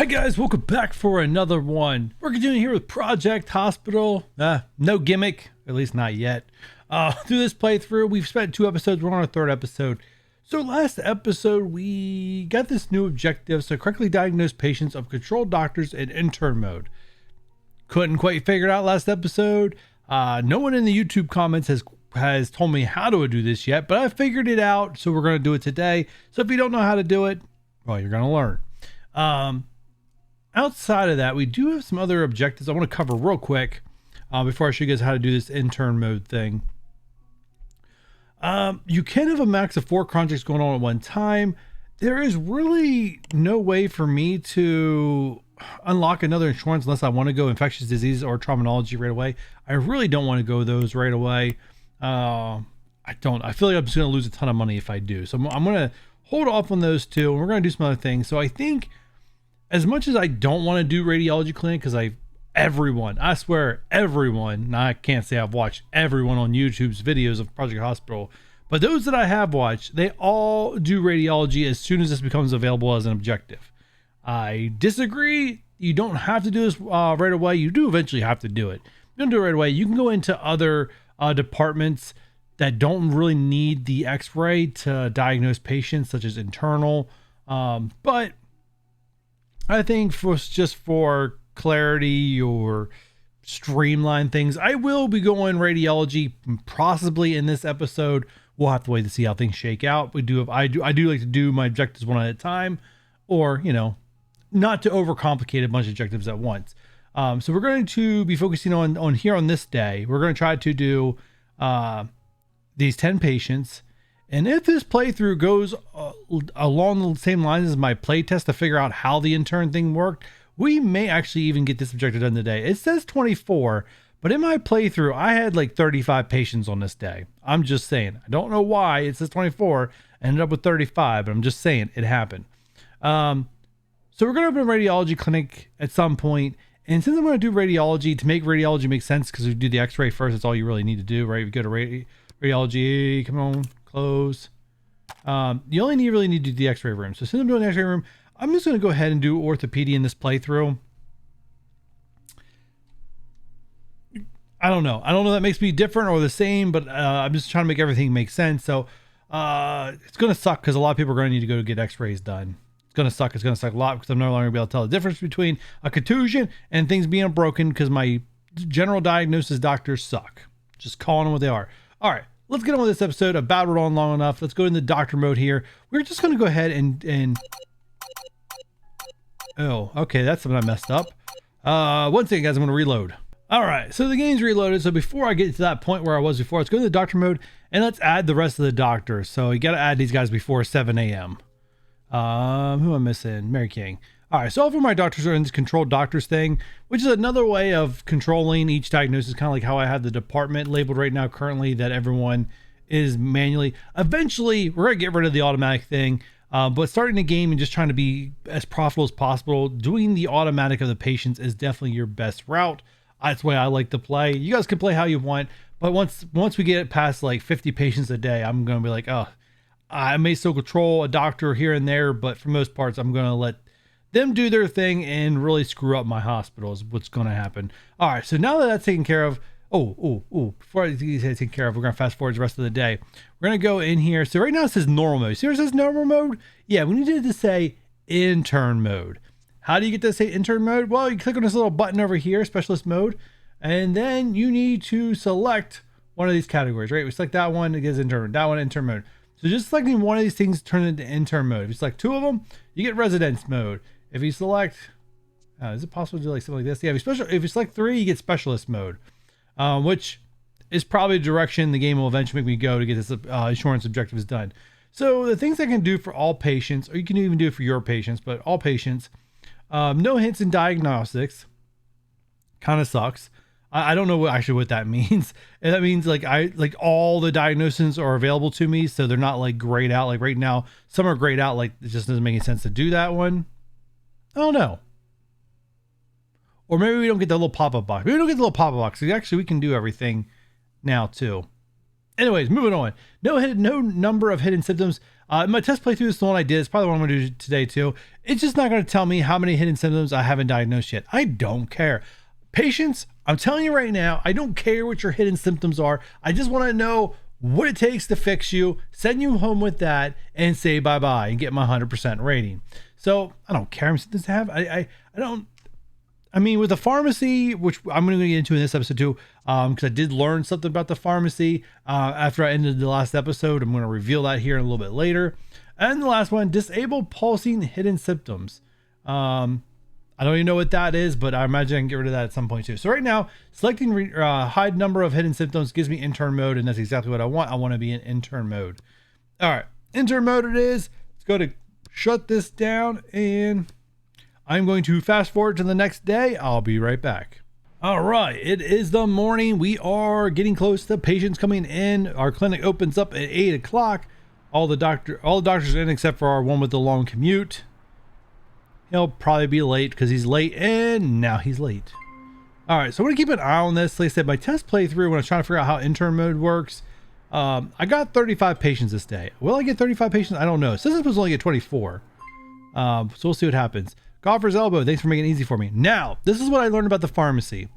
Hi guys, welcome back for another one. We're continuing here with Project Hospital. No gimmick, at least not yet. Through this playthrough, we've spent 2 episodes. We're on our 3rd episode. So last episode, we got this new objective. So correctly diagnose patients of controlled doctors in intern mode. Couldn't quite figure it out last episode. No one in the YouTube comments has told me how to do this yet, but I figured it out. So we're going to do it today. So if you don't know how to do it, well, you're going to learn. Outside of that, we do have some other objectives I want to cover real quick before I show you guys how to do this intern mode thing. You can have a max of 4 projects going on at one time. There is really no way for me to unlock another insurance unless I want to go infectious disease or traumatology right away. I really don't want to go those right away. I feel like I'm just going to lose a ton of money if I do. So I'm going to hold off on those 2, and we're going to do some other things. So I think, as much as I don't want to do radiology clinic, because I swear everyone, now I can't say I've watched everyone on YouTube's videos of Project Hospital, but those that I have watched, they all do radiology as soon as this becomes available as an objective. I disagree. You don't have to do this right away. You do eventually have to do it. You don't do it right away. You can go into other departments that don't really need the x-ray to diagnose patients, such as internal, but I think just for clarity or streamline things, I will be going radiology possibly in this episode. We'll have to wait to see how things shake out. I do like to do my objectives one at a time, or not to overcomplicate a bunch of objectives at once. So we're going to be focusing on here on this day. We're going to try to do these 10 patients. And if this playthrough goes along the same lines as my playtest to figure out how the intern thing worked, we may actually even get this objective done today. It says 24, but in my playthrough, I had like 35 patients on this day. I'm just saying. I don't know why it says 24. I ended up with 35, but I'm just saying it happened. So we're going to open a radiology clinic at some point. And since I'm going to do radiology, to make radiology make sense, because we do the x-ray first, that's all you really need to do, right? We go to radiology, come on. Close. You only really need to do the x-ray room. So since I'm doing the x-ray room, I'm just going to go ahead and do orthopedy in this playthrough. I don't know that makes me different or the same, but I'm just trying to make everything make sense. So it's going to suck because a lot of people are going to need to go get x-rays done. It's going to suck. It's going to suck a lot because I'm no longer going to be able to tell the difference between a contusion and things being broken because my general diagnosis doctors suck. Just calling them what they are. All right. Let's get on with this episode. I've battled on long enough. Let's go into doctor mode here. We're just going to go ahead and... Oh, okay. That's something I messed up. One second, guys. I'm going to reload. All right. So the game's reloaded. So before I get to that point where I was before, let's go to the doctor mode and let's add the rest of the doctors. So you got to add these guys before 7 a.m. Who am I missing? Mary King. All right. So all of my doctors are in this controlled doctors thing, which is another way of controlling each diagnosis, kind of like how I have the department labeled right now currently that everyone is manually. Eventually, we're going to get rid of the automatic thing, but starting the game and just trying to be as profitable as possible, doing the automatic of the patients is definitely your best route. That's the way I like to play. You guys can play how you want, but once we get past like 50 patients a day, I'm going to be like, oh, I may still control a doctor here and there, but for most parts, I'm going to let them do their thing and really screw up my hospital is what's going to happen. All right, so now that that's taken care of, before I get it taken care of, we're going to fast forward the rest of the day. We're going to go in here. So right now it says normal mode. See where it says normal mode? Yeah, we needed to say intern mode. How do you get to say intern mode? Well, you click on this little button over here, specialist mode, and then you need to select one of these categories, right? We select that one, it gets intern, that one, intern mode. So just selecting one of these things turn it into intern mode. If you select 2 of them, you get residence mode. If you select, is it possible to do like something like this? Yeah, if you select 3, you get specialist mode, which is probably the direction the game will eventually make me go to get this insurance objectives done. So the things I can do for all patients, or you can even do it for your patients, but all patients, no hints in diagnostics, kind of sucks. I don't know what that means. And that means like all the diagnoses are available to me, so they're not like grayed out. Like right now, some are grayed out. Like it just doesn't make any sense to do that one. I don't know. Or maybe we don't get the little pop-up box. Maybe we don't get the little pop-up box. Actually, we can do everything now too. Anyways, moving on. No number of hidden symptoms. My test playthrough is the one I did. It's probably what I'm going to do today too. It's just not going to tell me how many hidden symptoms I haven't diagnosed yet. I don't care. Patients, I'm telling you right now, I don't care what your hidden symptoms are. I just want to know what it takes to fix you, send you home with that, and say bye-bye and get my 100% rating. So I don't care how many symptoms I have. I don't. I mean, with the pharmacy, which I'm going to get into in this episode too, because I did learn something about the pharmacy after I ended the last episode. I'm going to reveal that here a little bit later. And the last one, disable pulsing hidden symptoms. I don't even know what that is, but I imagine I can get rid of that at some point too. So right now, selecting hide number of hidden symptoms gives me intern mode, and that's exactly what I want. I want to be in intern mode. All right, intern mode it is. Let's go to shut this down, and I'm going to fast forward to the next day. I'll be right back. All right, it is the morning. We are getting close to patients coming in. Our clinic opens up at 8 o'clock. All the doctors are in except for our one with the long commute. He'll probably be late because he's late, and now he's late. All right, so I'm gonna keep an eye on this. Like I said, my test playthrough when I was trying to figure out how intern mode works, I got 35 patients this day. Will I get 35 patients? I don't know. It says I'm supposed to only get 24. So we'll see what happens. Golfer's elbow, thanks for making it easy for me. Now, this is what I learned about the pharmacy.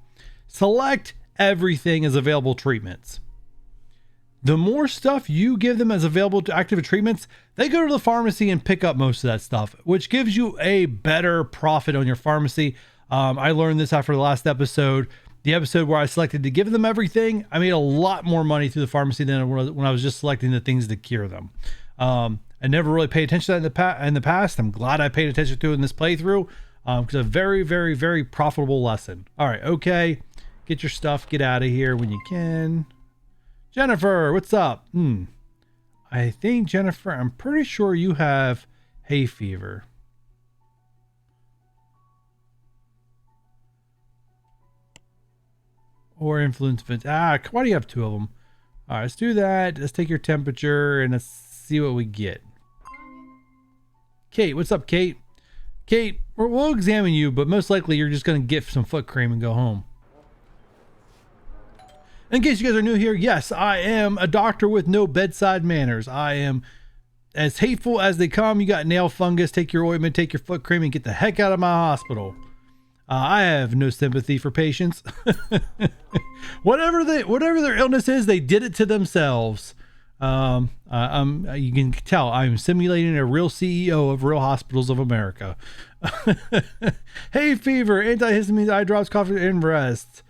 Select everything as available treatments. The more stuff you give them as available to active treatments, they go to the pharmacy and pick up most of that stuff, which gives you a better profit on your pharmacy. I learned this after the last episode. The episode where I selected to give them everything, I made a lot more money through the pharmacy than when I was just selecting the things to cure them. I never really paid attention to that in the past. I'm glad I paid attention to it in this playthrough because a very, very, very profitable lesson. All right, okay. Get your stuff. Get out of here when you can. Jennifer, what's up? I think, Jennifer, I'm pretty sure you have hay fever. Or influenza. Why do you have two of them? All right, let's do that. Let's take your temperature and let's see what we get. Kate, what's up, Kate? Kate, we'll examine you, but most likely you're just going to get some foot cream and go home. In case you guys are new here, yes, I am a doctor with no bedside manners. I am as hateful as they come. You got nail fungus, take your ointment, take your foot cream, and get the heck out of my hospital. I have no sympathy for patients. Whatever their illness is, they did it to themselves. You can tell I'm simulating a real CEO of Real Hospitals of America. Hay fever, antihistamines, eye drops, cough, and rest.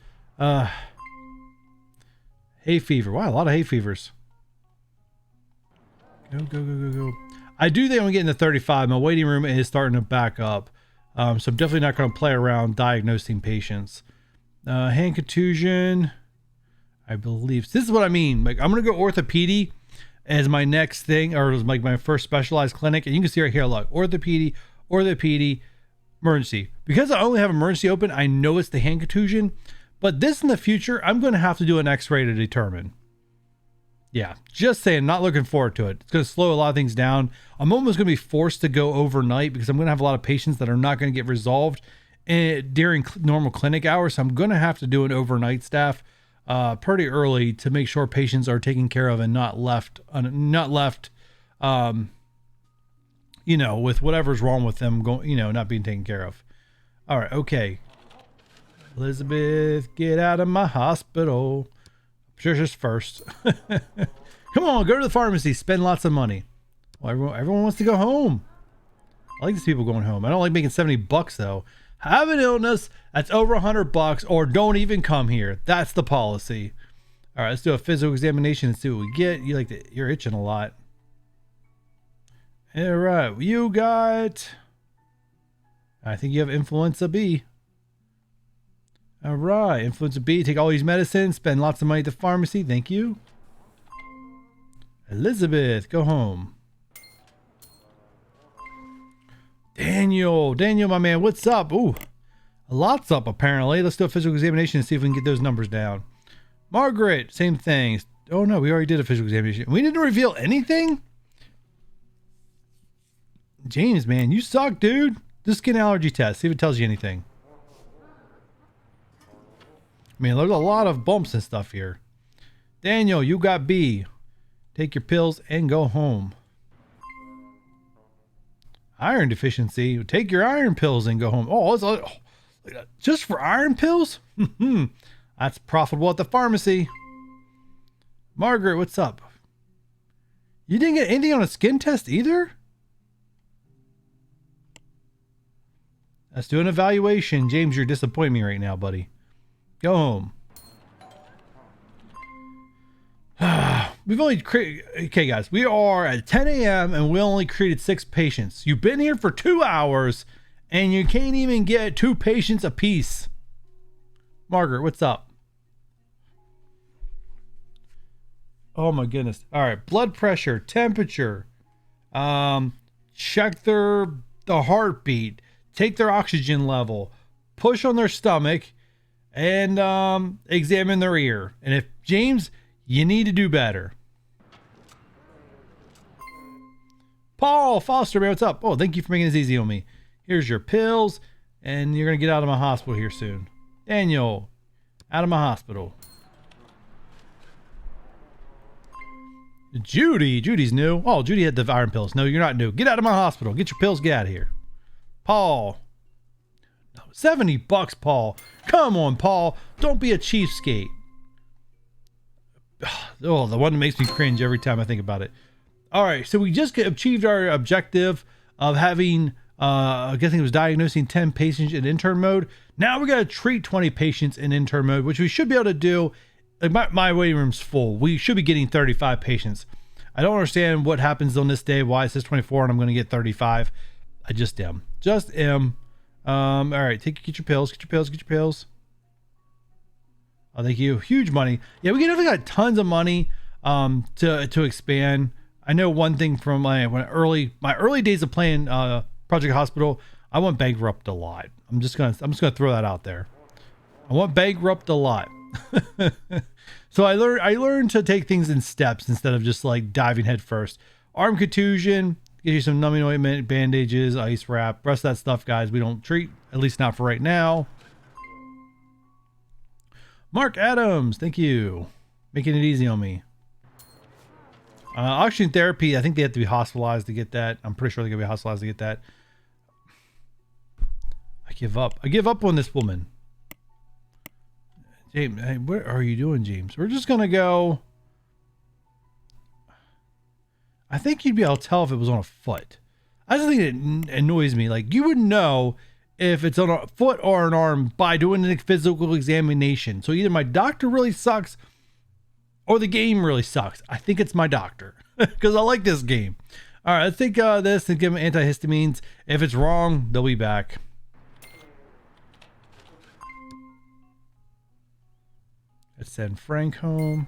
Hay fever. Wow, a lot of hay fevers. Go. I do think I'm getting to 35. My waiting room is starting to back up. So I'm definitely not going to play around diagnosing patients. Hand contusion. I believe. This is what I mean. Like, I'm going to go orthopedy as my next thing, or as like my first specialized clinic. And you can see right here, look, orthopedy, emergency. Because I only have emergency open, I know it's the hand contusion. But this in the future, I'm going to have to do an x-ray to determine. Yeah, just saying, not looking forward to it. It's going to slow a lot of things down. I'm almost going to be forced to go overnight because I'm going to have a lot of patients that are not going to get resolved during normal clinic hours. So I'm going to have to do an overnight staff pretty early to make sure patients are taken care of and not left, with whatever's wrong with them going, not being taken care of. All right, okay. Elizabeth, get out of my hospital. Patricia's first. Come on, go to the pharmacy. Spend lots of money. Well, everyone wants to go home. I like these people going home. I don't like making $70 though. Have an illness that's over $100 or don't even come here. That's the policy. All right, let's do a physical examination and see what we get. You're itching a lot. All right, you got. I think you have influenza B. All right, influenza B, take all these medicines, spend lots of money at the pharmacy. Thank you. Elizabeth, go home. Daniel, my man, what's up? Ooh, a lot's up apparently. Let's do a physical examination and see if we can get those numbers down. Margaret, same thing. Oh no, we already did a physical examination. We didn't reveal anything? James, man, you suck, dude. Just get an allergy test, see if it tells you anything. I mean, there's a lot of bumps and stuff here. Daniel, you got B. Take your pills and go home. Iron deficiency. Take your iron pills and go home. Just for iron pills? That's profitable at the pharmacy. Margaret, what's up? You didn't get anything on a skin test either? Let's do an evaluation. James, you're disappointing me right now, buddy. Go home. We've only created... Okay, guys. We are at 10 a.m. and we only created 6 patients. You've been here for 2 hours and you can't even get 2 patients apiece. Margaret, what's up? Oh my goodness. All right. Blood pressure, temperature. Check the heartbeat. Take their oxygen level. Push on their stomach. And examine their ear. And if James, you need to do better. Paul Foster, man, what's up? Oh, thank you for making this easy on me. Here's your pills. And you're going to get out of my hospital here soon. Daniel, out of my hospital. Judy's new. Oh, Judy had the iron pills. No, you're not new. Get out of my hospital. Get your pills. Get out of here. Paul. No, $70, Paul. Come on, Paul. Don't be a cheapskate. Oh, the one that makes me cringe every time I think about it. All right, so we just achieved our objective of having, I guess it was diagnosing 10 patients in intern mode. Now we got to treat 20 patients in intern mode, which we should be able to do. Like my waiting room's full. We should be getting 35 patients. I don't understand what happens on this day, why it says 24 and I'm going to get 35. I just am. All right, get your pills. Oh, thank you. Huge money. Yeah, we definitely got tons of money to expand. I know one thing from my early days of playing Project Hospital, I went bankrupt a lot. I'm just gonna throw that out there. I went bankrupt a lot. So I learned to take things in steps instead of just like diving head first. Arm contusion, get you some numbing ointment, bandages, ice wrap, rest of that stuff, guys. We don't treat, at least not for right now. Mark Adams, thank you. Making it easy on me. Oxygen therapy, I think they have to be hospitalized to get that. I'm pretty sure they're going to be hospitalized to get that. I give up on this woman. James, hey, what are you doing, James? We're just going to go. I think you'd be able to tell if it was on a foot. I just think it annoys me. Like, you would know if it's on a foot or an arm by doing a physical examination. So either my doctor really sucks or the game really sucks. I think it's my doctor because I like this game. All right, let's take this and give them antihistamines. If it's wrong, they'll be back. Let's send Frank home.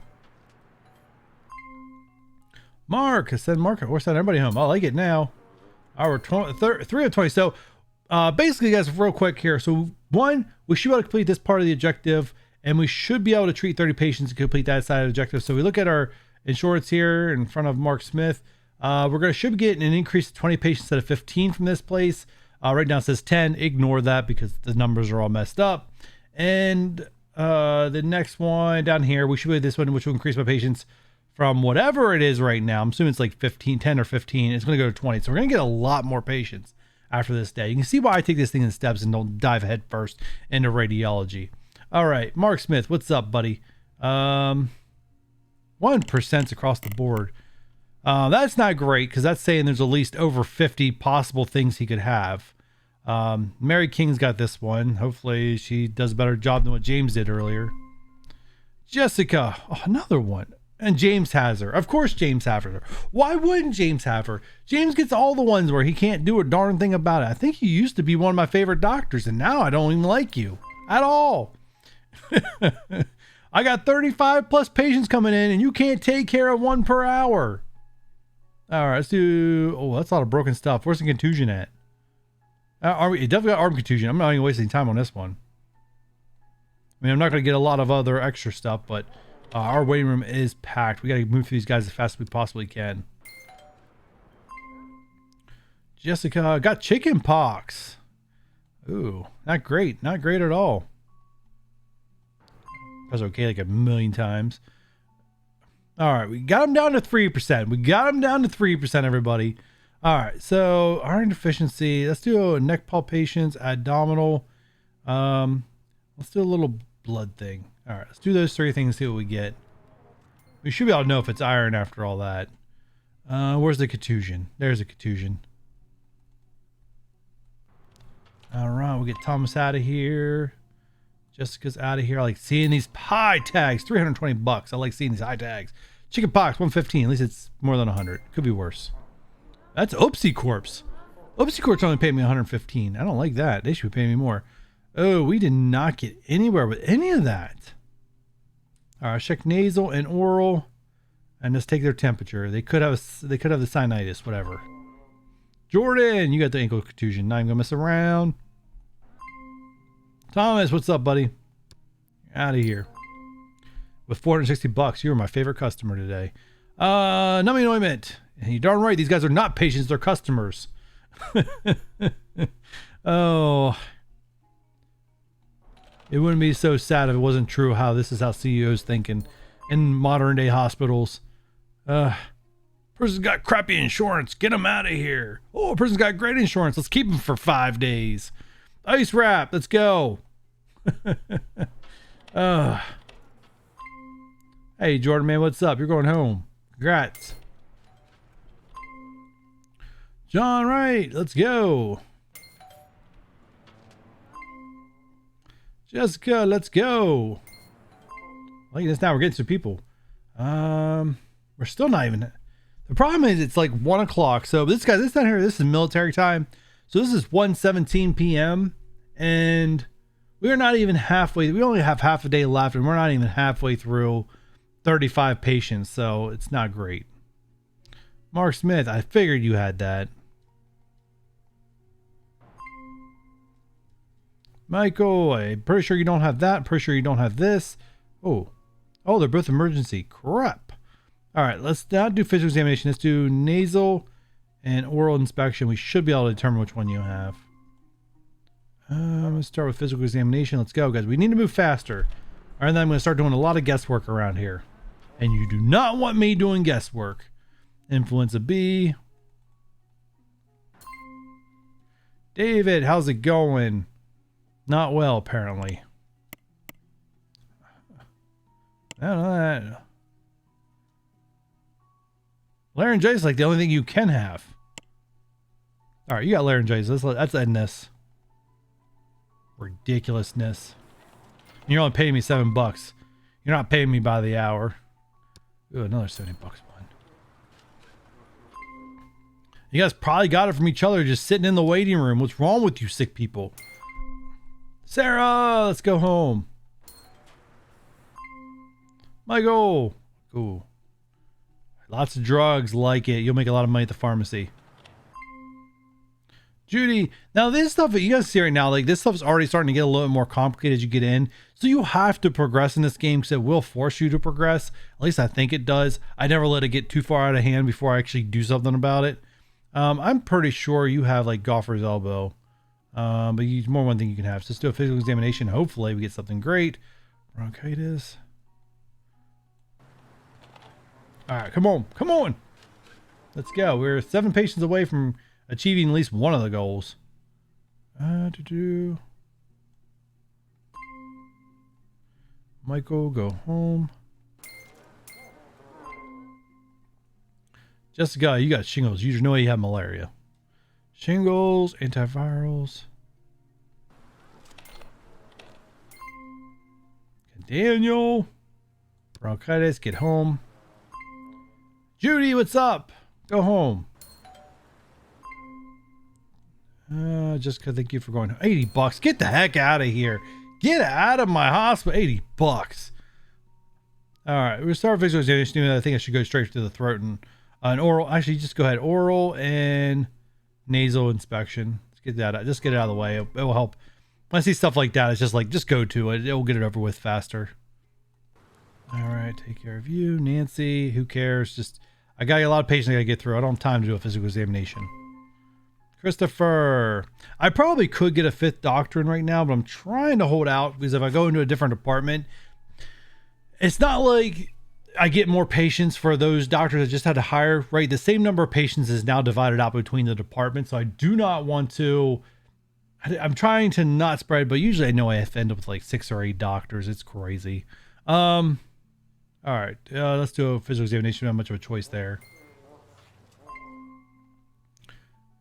Mark, let's send Mark. We're sending everybody home. I like it now. Our 3 of 20. So basically, guys, real quick here. So one, we should be able to complete this part of the objective, and we should be able to treat 30 patients to complete that side of the objective. So we look at our insurance here in front of Mark Smith. Should be getting an increase of 20 patients instead of 15 from this place. Right now it says 10. Ignore that because the numbers are all messed up. And the next one down here, we should be this one, which will increase my patients from whatever it is right now. I'm assuming it's like 15, 10 or 15. It's going to go to 20. So we're going to get a lot more patients after this day. You can see why I take this thing in steps and don't dive head first into radiology. All right, Mark Smith, what's up, buddy? 1% across the board. That's not great because that's saying there's at least over 50 possible things he could have. Mary King's got this one. Hopefully she does a better job than what James did earlier. Jessica, another one. And James has her. Of course James has her. Why wouldn't James have her? James gets all the ones where he can't do a darn thing about it. I think you used to be one of my favorite doctors, and now I don't even like you at all. I got 35 plus patients coming in, and you can't take care of 1 per hour. All right, let's do... Oh, that's a lot of broken stuff. Where's the contusion at? It definitely got arm contusion. I'm not even wasting time on this one. I mean, I'm not going to get a lot of other extra stuff, but our waiting room is packed. We got to move through these guys as fast as we possibly can. Jessica got chicken pox. Ooh, not great. Not great at all. That's okay like a million times. All right, we got him down to 3%. We got him down to 3%, everybody. All right, so iron deficiency. Let's do a neck palpations, abdominal. Let's do a little blood thing. All right, let's do those 3 things, see what we get. We should be able to know if it's iron after all that. Where's the contusion? There's a contusion. All right, we'll get Thomas out of here. Jessica's out of here. I like seeing these high tags. $320. I like seeing these high tags. Chicken pox, 115. At least it's more than 100. Could be worse. That's Oopsie Corpse. Oopsie Corpse only paid me 115. I don't like that. They should be paying me more. Oh, we did not get anywhere with any of that. All right, check nasal and oral, and just take their temperature. They could have the sinusitis, whatever. Jordan, you got the ankle contusion. Not even gonna mess around. Thomas, what's up, buddy? Out of here. With $460, you were my favorite customer today. Numbing ointment. And you're darn right, these guys are not patients, they're customers. Oh. It wouldn't be so sad if it wasn't true how this is how CEOs thinking in modern day hospitals. Person's got crappy insurance. Get him out of here. Oh, a person's got great insurance. Let's keep him for 5 days. Ice wrap. Let's go. Hey, Jordan, man, what's up? You're going home. Congrats. John Wright, let's go. Jessica, let's go. Like this now, we're getting some people. We're still not even. The problem is it's like 1 o'clock. So this down here, this is military time. So this is 1:17 p.m. and we're not even halfway. We only have half a day left, and we're not even halfway through 35 patients. So it's not great. Mark Smith, I figured you had that. Michael, I'm pretty sure you don't have that. I'm pretty sure you don't have this. Oh, they're both emergency. Crap. All right, let's not do physical examination. Let's do nasal and oral inspection. We should be able to determine which one you have. Let's start with physical examination. Let's go, guys. We need to move faster. All right, then I'm going to start doing a lot of guesswork around here. And you do not want me doing guesswork. Influenza B. David, how's it going? Not well, apparently. I don't know that. Laryngitis is like the only thing you can have. All right, you got laryngitis. That's end this. Ridiculousness. And you're only paying me $7. You're not paying me by the hour. Ooh, another $70 one. You guys probably got it from each other just sitting in the waiting room. What's wrong with you sick people? Sarah, let's go home. Michael. Ooh. Lots of drugs, like it. You'll make a lot of money at the pharmacy. Judy, now this stuff that you guys see right now, like this stuff's already starting to get a little bit more complicated as you get in. So you have to progress in this game because it will force you to progress. At least I think it does. I never let it get too far out of hand before I actually do something about it. I'm pretty sure you have like golfer's elbow. But you more one thing you can have. So let's do a physical examination. Hopefully we get something great. Bronchitis. All right, come on. Come on. Let's go. We're 7 patients away from achieving at least one of the goals. Michael, go home. Jessica, you got shingles. You know you have malaria. Shingles, antivirals. Daniel. Bronchitis, get home. Judy, what's up? Go home. Jessica, thank you for going. $80. Get the heck out of here. Get out of my hospital. $80. All right, we'll start physical examination. I think I should go straight to the throat and an oral. Actually, just go ahead. Oral and nasal inspection. Let's get that out. Just get it out of the way. It will help. When I see stuff like that, it's just like, just go to it. It will get it over with faster. All right, take care of you. Nancy, who cares? Just, I got a lot of patients I got to get through. I don't have time to do a physical examination. Christopher, I probably could get a 5th doctor in right now, but I'm trying to hold out because if I go into a different department, it's not like I get more patients for those doctors that just had to hire, right? The same number of patients is now divided out between the departments. So I do not want to, I'm trying to not spread, but usually I know I have to end up with like 6 or 8 doctors. It's crazy. All right, let's do a physical examination. Not much of a choice there.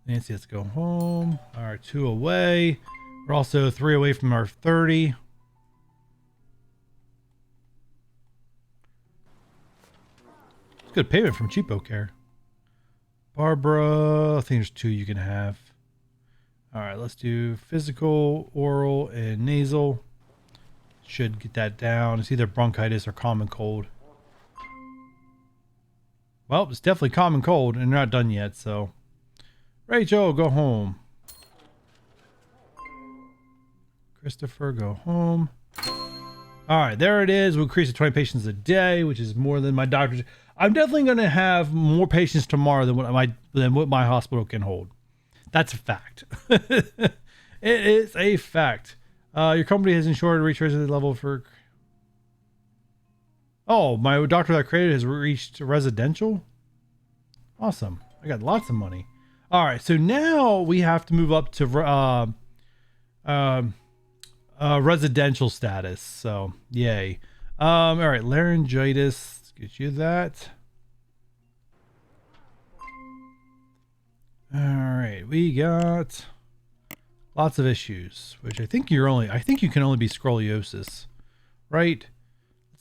Nancy, let's go home. All right, 2 away. We're also 3 away from our 30. It's good payment from Cheapo Care. Barbara, I think there's 2 you can have. All right, let's do physical, oral, and nasal. Should get that down. It's either bronchitis or common cold. Well, it's definitely common cold, and they're not done yet, so. Rachel, go home. Christopher, go home. All right, there it is. We'll increase to 20 patients a day, which is more than my doctors. I'm definitely going to have more patients tomorrow than what my hospital can hold. That's a fact. It is a fact. Your company has ensured reach resident level for. Oh, my doctor that I created has reached residential. Awesome. I got lots of money. All right, so now we have to move up to residential status. So yay. All right, laryngitis. Let's get you that. All right, we got lots of issues, which I think you can only be scoliosis, right?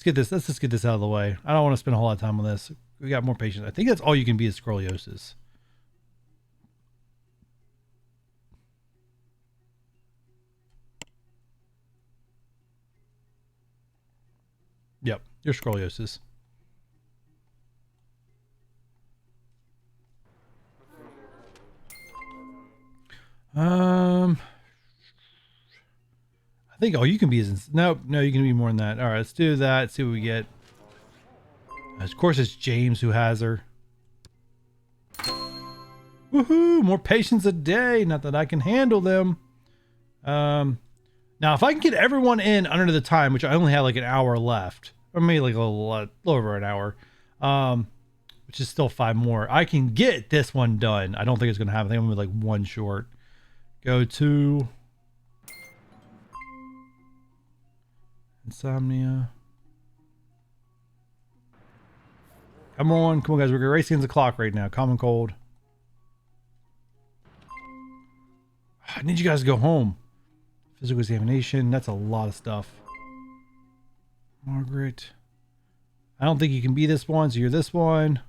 Let's just get this out of the way. I don't want to spend a whole lot of time on this. We got more patients. I think that's all you can be is scoliosis. Yep, your scoliosis. I think you can be no, you can be more than that. All right, let's do that. See what we get. Of course, it's James who has her. Woohoo! More patients a day. Not that I can handle them. Now if I can get everyone in under the time, which I only have like an hour left, or maybe like a little over an hour, which is still 5 more, I can get this one done. I don't think it's gonna happen. I think I'm gonna be like 1 short. Go to insomnia. Come on guys, we're racing against the clock right now. Common cold. I need you guys to go home. Physical examination, that's a lot of stuff. Margaret. I don't think you can be this one, so you're this one.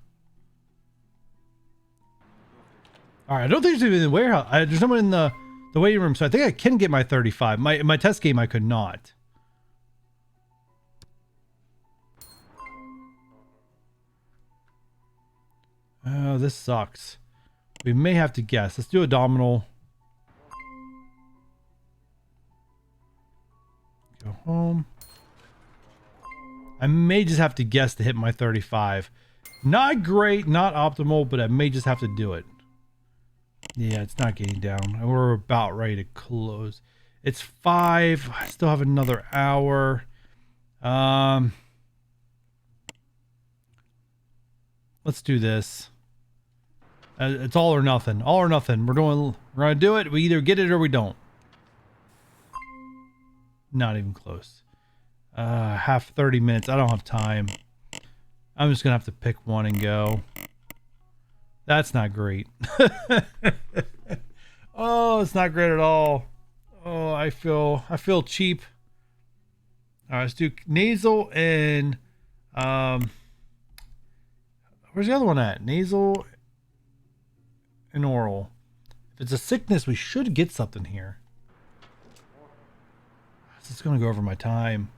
All right, I don't think there's even in the warehouse. There's someone in the waiting room, so I think I can get my 35. My test game, I could not. Oh, this sucks. We may have to guess. Let's do abdominal. Go home. I may just have to guess to hit my 35. Not great, not optimal, but I may just have to do it. Yeah, it's not getting down. We're about ready to close. It's 5. I still have another hour. Let's do this. It's all or nothing. All or nothing. We're gonna do it. We either get it or we don't. Not even close. Half 30 minutes. I don't have time. I'm just gonna have to pick one and go. That's not great. Oh, it's not great at all. Oh, I feel cheap. All right, let's do nasal and where's the other one at? Nasal and oral. If it's a sickness, we should get something here. This is gonna go over my time.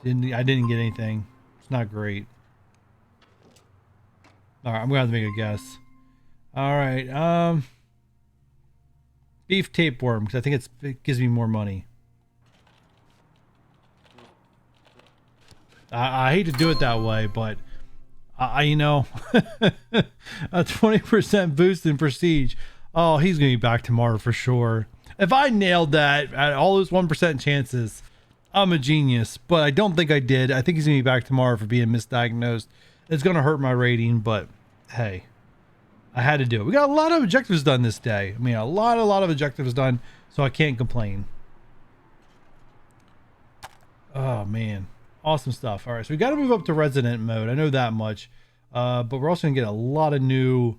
I didn't get anything. It's not great. All right, I'm gonna have to make a guess. All right, beef tapeworm, because I think it gives me more money. I hate to do it that way, but you know, a 20% boost in prestige. Oh, he's gonna be back tomorrow for sure. If I nailed that at all those 1% chances, I'm a genius, but I don't think I did. I think he's gonna be back tomorrow for being misdiagnosed. It's gonna hurt my rating, but hey, I had to do it. We got a lot of objectives done this day. I mean, a lot of objectives done, so I can't complain. Oh man, awesome stuff. All right, so we got to move up to resident mode. I know that much, but we're also gonna get a lot of new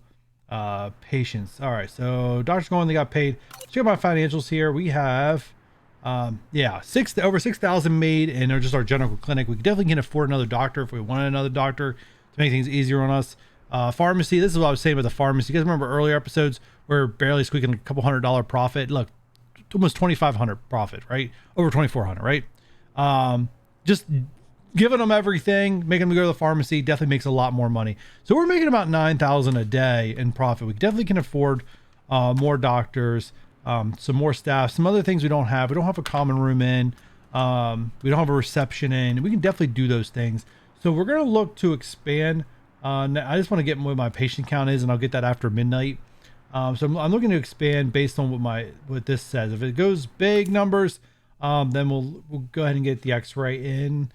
patients. All right, so doctors going, they got paid. Check out my financials here. We have yeah, over 6,000 made in just our general clinic. We definitely can afford another doctor if we wanted another doctor to make things easier on us. Pharmacy, this is what I was saying about the pharmacy. You guys remember earlier episodes where we're barely squeaking a couple $100 profit? Look, almost 2,500 profit, right? Over 2,400, right? Just giving them everything, making them go to the pharmacy definitely makes a lot more money. So we're making about 9,000 a day in profit. We definitely can afford more doctors, some more staff, some other things we don't have. We don't have a common room in. We don't have a reception in. We can definitely do those things. So we're going to look to expand. I just want to get what my patient count is, and I'll get that after midnight. So I'm looking to expand based on what this says. If it goes big numbers, then we'll go ahead and get the X-ray in.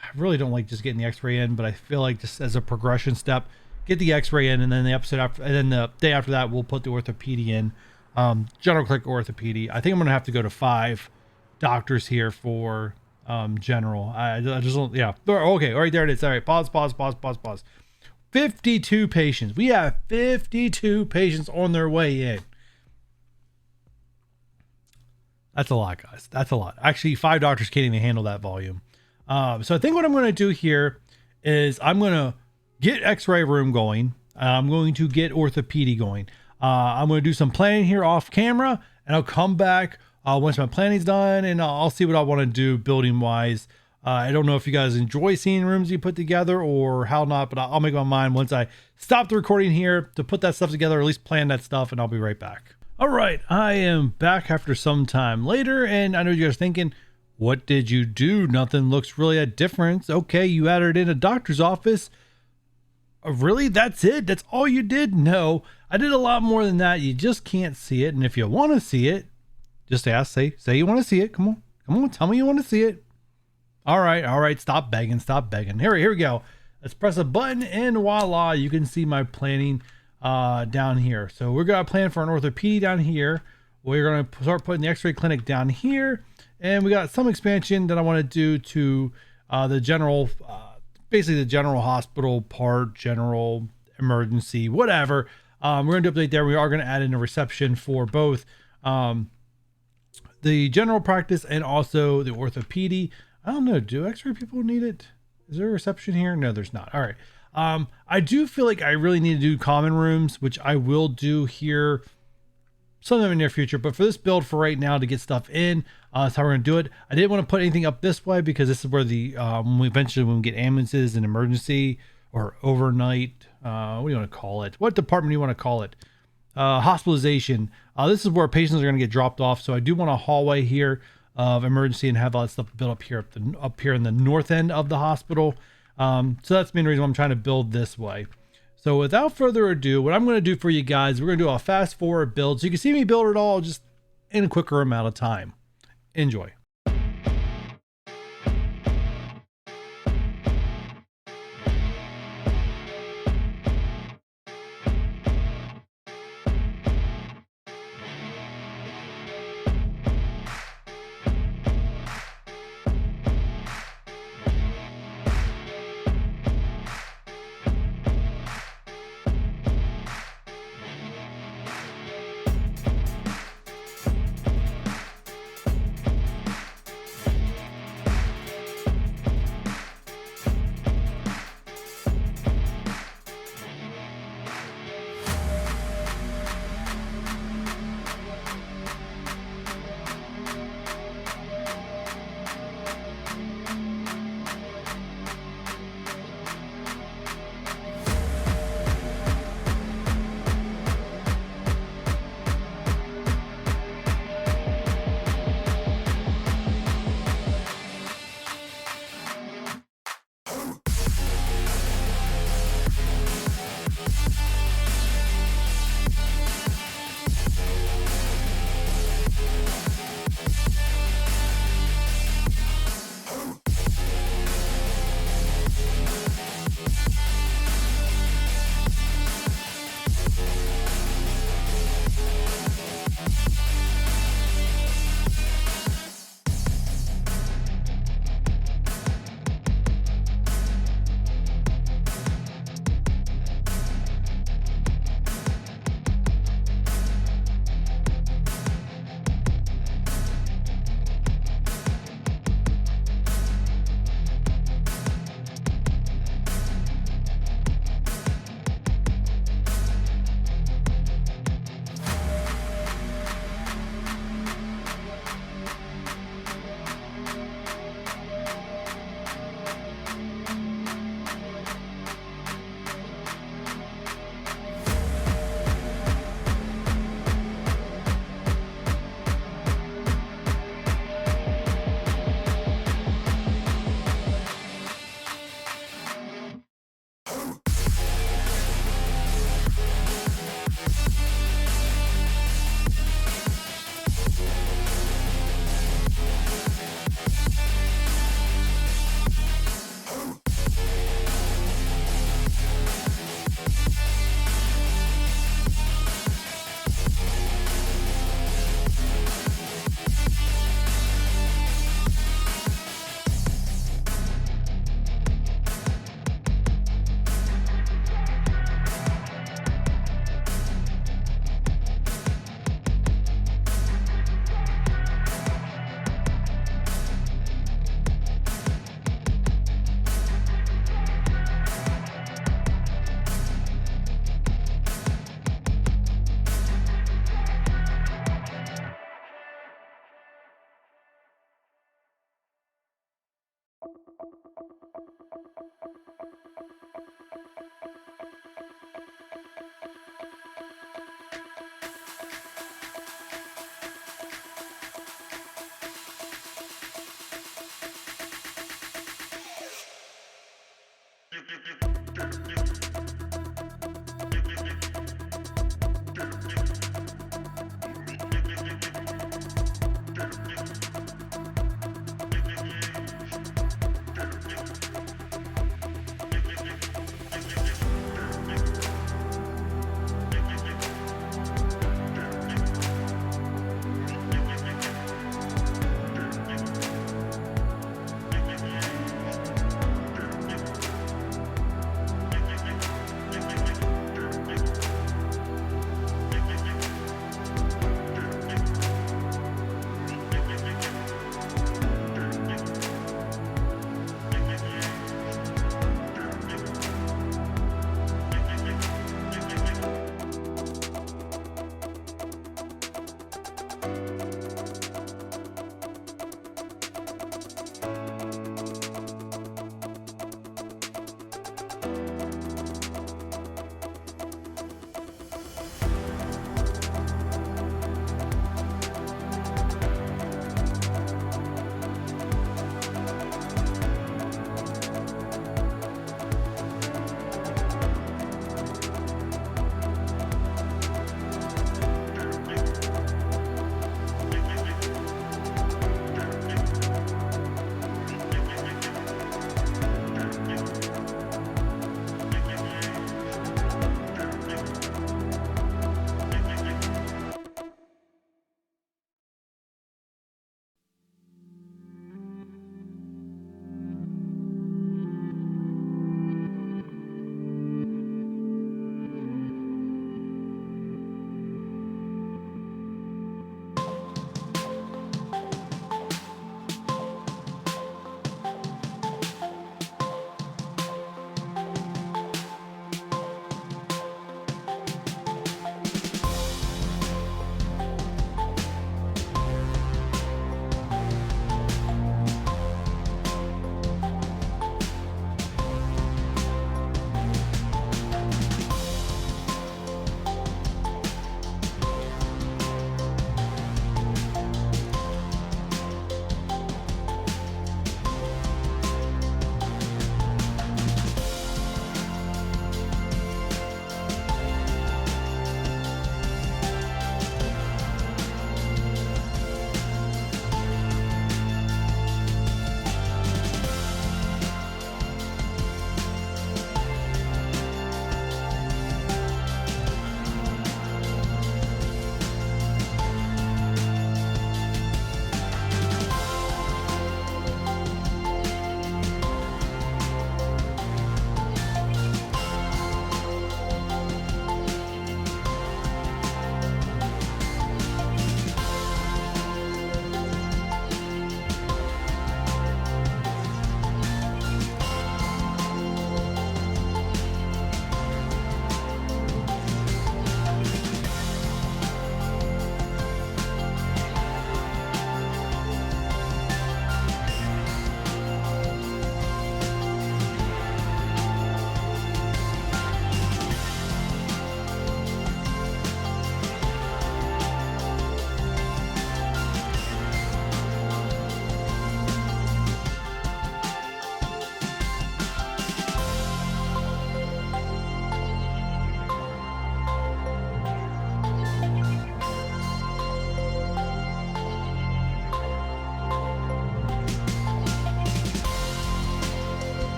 I really don't like just getting the X-ray in, but I feel like just as a progression step, get the X-ray in, and then the day after that, we'll put the orthopedy in. General clinic orthopedy. I think I'm gonna have to go to 5 doctors here for general. I just don't. Yeah. Okay. All right. There it is. All right. Pause. 52 patients. We have 52 patients on their way in. That's a lot, guys. That's a lot. Actually, 5 doctors can't even handle that volume. So I think what I'm going to do here is I'm going to get X-ray room going. I'm going to get orthopedy going. I'm going to do some planning here off camera, and I'll come back once my planning's done, and I'll see what I want to do building wise. I don't know if you guys enjoy seeing rooms you put together or how not, but I'll make my mind once I stop the recording here to put that stuff together, or at least plan that stuff, and I'll be right back. All right, I am back after some time later, and I know you guys are thinking, what did you do? Nothing looks really a difference. Okay, you added in a doctor's office. Really? That's it? That's all you did? No, I did a lot more than that. You just can't see it, and if you want to see it, just ask, say you want to see it. Come on, tell me you want to see it. All right, stop begging. Here we go. Let's press a button, and voila, you can see my planning down here. So we're gonna plan for an orthopedy down here. We're gonna start putting the X-ray clinic down here, and we got some expansion that I want to do to the general, basically the general hospital part, general emergency, whatever. We're gonna do update there. We are gonna add in a reception for both the general practice and also the orthopedy. I don't know. Do X-ray people need it? Is there a reception here? No, there's not. All right. I do feel like I really need to do common rooms, which I will do here sometime in the near future. But for this build, for right now, to get stuff in, that's how we're gonna do it. I didn't want to put anything up this way because this is where the when we get ambulances and emergency or overnight. What do you want to call it? What department do you want to call it? Hospitalization. This is where patients are gonna get dropped off. So I do want a hallway here of emergency and have all that stuff built up here in the north end of the hospital. So that's the main reason why I'm trying to build this way. So without further ado, what I'm going to do for you guys, we're going to do a fast forward build so you can see me build it all just in a quicker amount of time. Enjoy.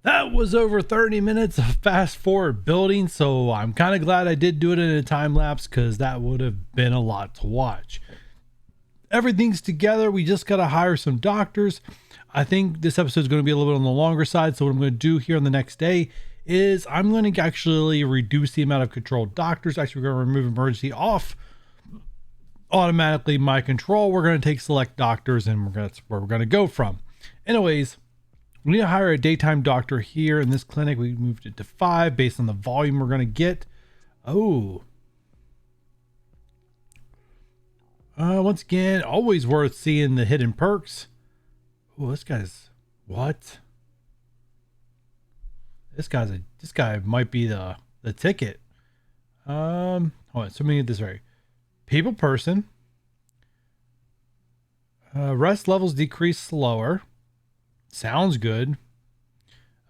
That was over 30 minutes of fast forward building, so I'm kind of glad I did do it in a time lapse because that would have been a lot to watch. Everything's together. We just got to hire some doctors. I think this episode is going to be a little bit on the longer side, so what I'm going to do here on the next day is I'm going to actually reduce the amount of controlled doctors. Actually, we're going to remove emergency off automatically my control. We're going to take select doctors, and that's where we're going to go from. Anyways, we need to hire a daytime doctor here in this clinic. We moved it to 5 based on the volume we're going to get. Oh. Once again, always worth seeing the hidden perks. Oh, this guy's what? This guy might be the ticket. Hold on, so let me get this right. People person. Rest levels decrease slower. Sounds good.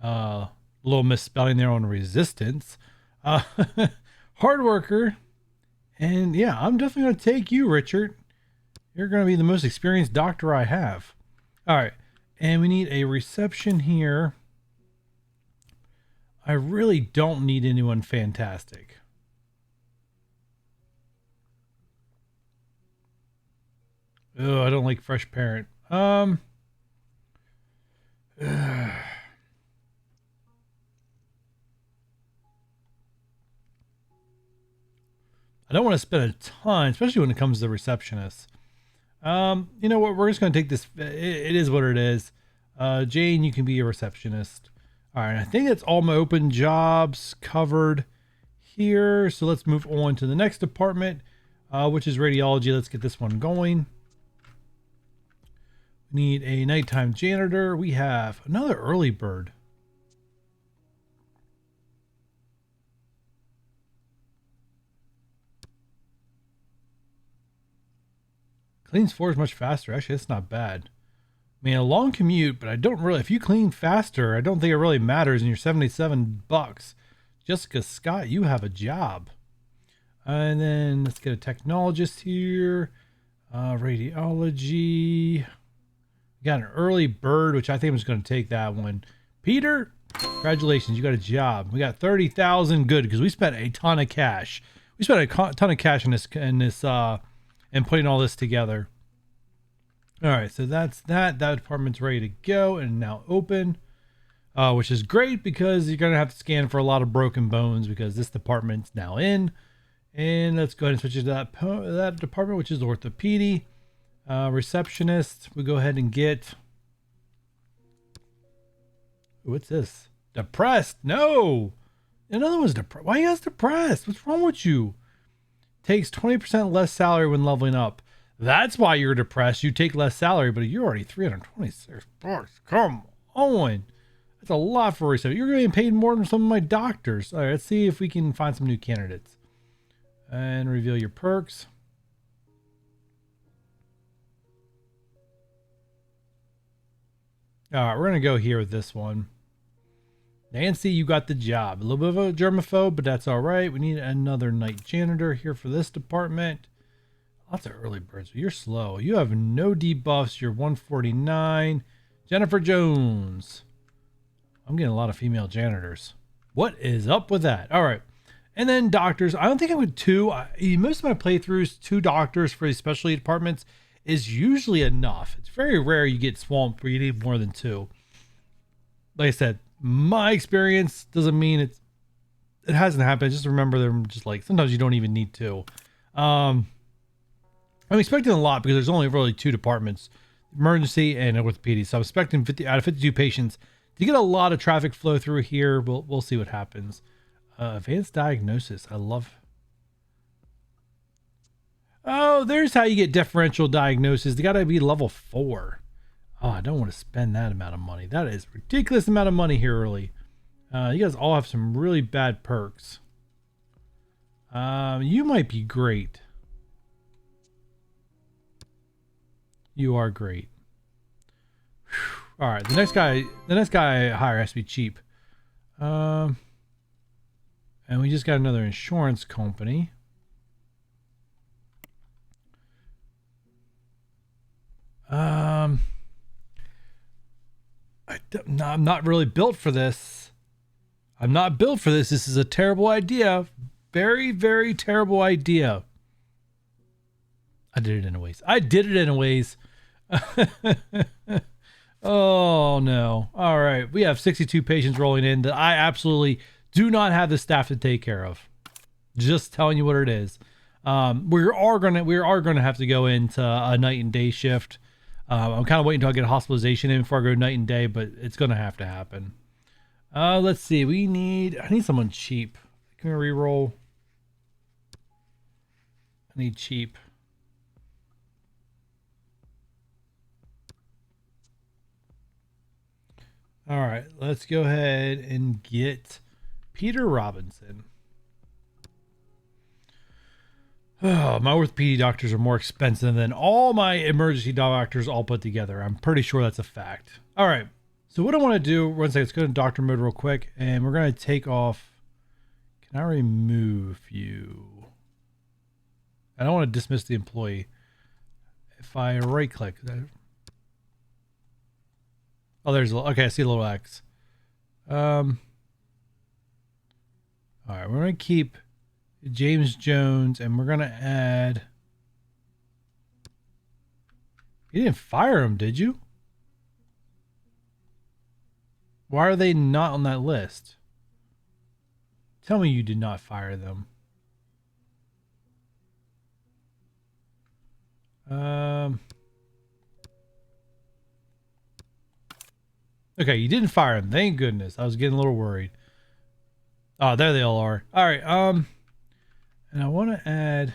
A little misspelling there on resistance. Hard worker. And yeah, I'm definitely going to take you, Richard. You're going to be the most experienced doctor I have. All right. And we need a reception here. I really don't need anyone fantastic. Oh, I don't like fresh parent. I don't want to spend a ton, especially when it comes to receptionists. You know what? We're just going to take this. It is what it is. Jane, you can be a receptionist. All right. I think that's all my open jobs covered here. So let's move on to the next department, which is radiology. Let's get this one going. We need a nighttime janitor. We have another early bird. Cleans floors much faster. Actually, that's not bad. I mean, a long commute, but I don't really, if you clean faster, I don't think it really matters. And you're $77. Jessica Scott, you have a job. And then let's get a technologist here. Radiology. We got an early bird, which I think was going to take that one. Peter, congratulations, you got a job. We got 30,000. Good, because we spent a ton of cash. We spent a ton of cash in this and putting all this together. All right, so that's that. That department's ready to go and now open, which is great because you're going to have to scan for a lot of broken bones because this department's now in. And let's go ahead and switch to that department, which is orthopedy. Receptionist, we go ahead and get. What's this? Depressed? No. Another one's depressed. Why are you guys depressed? What's wrong with you? Takes 20% less salary when leveling up. That's why you're depressed. You take less salary, but you're already $326. Come on. That's a lot for research. You're getting paid more than some of my doctors. All right, let's see if we can find some new candidates. And reveal your perks. All right, we're going to go here with this one. Nancy, you got the job. A little bit of a germaphobe, but that's all right. We need another night janitor here for this department. Lots of early birds. You're slow. You have no debuffs. You're 149. Jennifer Jones. I'm getting a lot of female janitors. What is up with that? All right. And then doctors. I don't think I would two. Most of my playthroughs, 2 doctors for these specialty departments is usually enough. It's very rare you get swamped where you need more than 2. Like I said, my experience doesn't mean it hasn't happened. Just remember them. Just like sometimes you don't even need 2. I'm expecting a lot because there's only really 2 departments, emergency and orthopedic. So I'm expecting 50 out of 52 patients to get a lot of traffic flow through here. We'll see what happens. Advanced diagnosis. I love. Oh, there's how you get differential diagnosis. They got to be level 4. Oh, I don't want to spend that amount of money. That is ridiculous amount of money here early. You guys all have some really bad perks. You might be great. You are great. Whew. All right, the next guy I hire has to be cheap. And we just got another insurance company. No, I'm not really built for this. I'm not built for this. This is a terrible idea. Very, very terrible idea. I did it anyways. I did it anyways. Oh, no. All right. We have 62 patients rolling in that I absolutely do not have the staff to take care of. Just telling you what it is. We are gonna have to go into a night and day shift. I'm kind of waiting until I get a hospitalization in before I go night and day, but it's gonna have to happen. Let's see. I need someone cheap. Can we reroll? I need cheap. All right, let's go ahead and get Peter Robinson. Oh, my orthopedic doctors are more expensive than all my emergency doctors all put together. I'm pretty sure that's a fact. All right. So what I want to do, one second, let's go to doctor mode real quick, and we're going to take off. Can I remove you? I don't want to dismiss the employee. If I right click, oh, there's a, okay, I see a little X. All right, we're going to keep James Jones, and we're going to add. You didn't fire him, did you? Why are they not on that list? Tell me you did not fire them. Okay, you didn't fire him. Thank goodness. I was getting a little worried. Oh, there they all are. All right. And I want to add.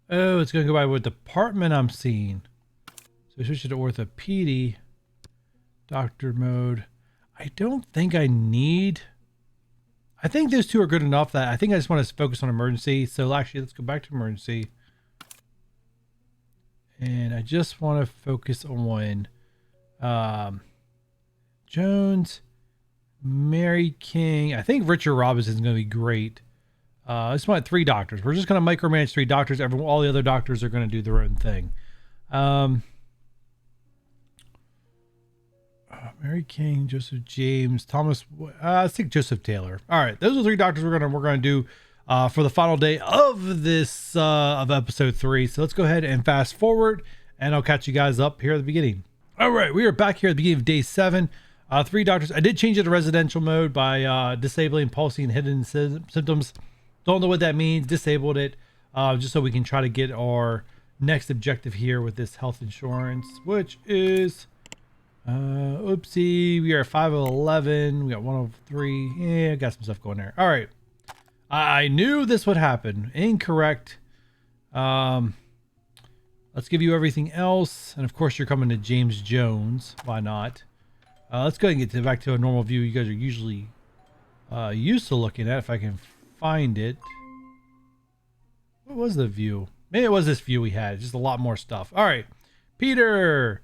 Oh, it's going to go by what department I'm seeing. So switch it to orthopedic. Doctor mode. I don't think I need. I think those two are good enough that I think I just want to focus on emergency. So actually, let's go back to emergency. And I just want to focus on Jones, Mary King. I think Richard Robinson is going to be great. I just want 3 doctors. We're just going to micromanage 3 doctors. All the other doctors are going to do their own thing. Mary King, Joseph James, Thomas. I think Joseph Taylor. All right, those are 3 doctors we're gonna do for the final day of this of episode 3. So let's go ahead and fast forward, and I'll catch you guys up here at the beginning. All right, we are back here at the beginning of day 7. 3 doctors. I did change it to residential mode by disabling palsy and hidden symptoms. Don't know what that means. Disabled it just so we can try to get our next objective here with this health insurance, which is oopsie. We are 5 of 11. We got 1 of 3. Yeah, got some stuff going there. All right. I knew this would happen. Incorrect. Let's give you everything else. And of course, you're coming to James Jones. Why not? Let's go ahead and get back to a normal view you guys are usually used to looking at. If I can find it. What was the view? Maybe it was this view we had. Just a lot more stuff. All right. Peter.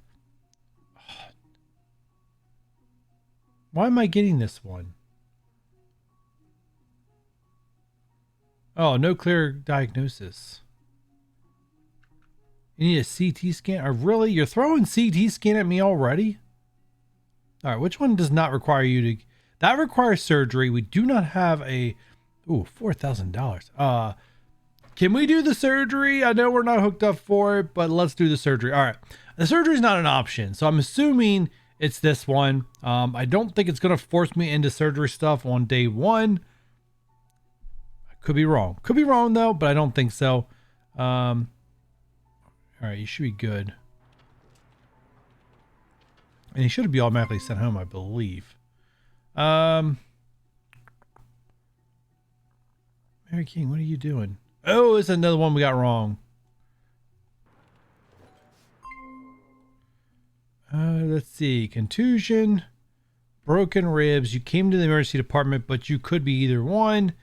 Why am I getting this one? Oh, no clear diagnosis. You need a CT scan? Or really? You're throwing CT scan at me already? All right, which one does not require you to... That requires surgery. We do not have a... Ooh, $4,000. Can we do the surgery? I know we're not hooked up for it, but let's do the surgery. All right. The surgery is not an option, so I'm assuming it's this one. I don't think it's going to force me into surgery stuff on day 1. I could be wrong. Could be wrong, though, but I don't think so. All right, you should be good. And he should be automatically sent home, I believe. Mary King, what are you doing? Oh, it's another one we got wrong. Let's see. Contusion, broken ribs. You came to the emergency department, but you could be either one.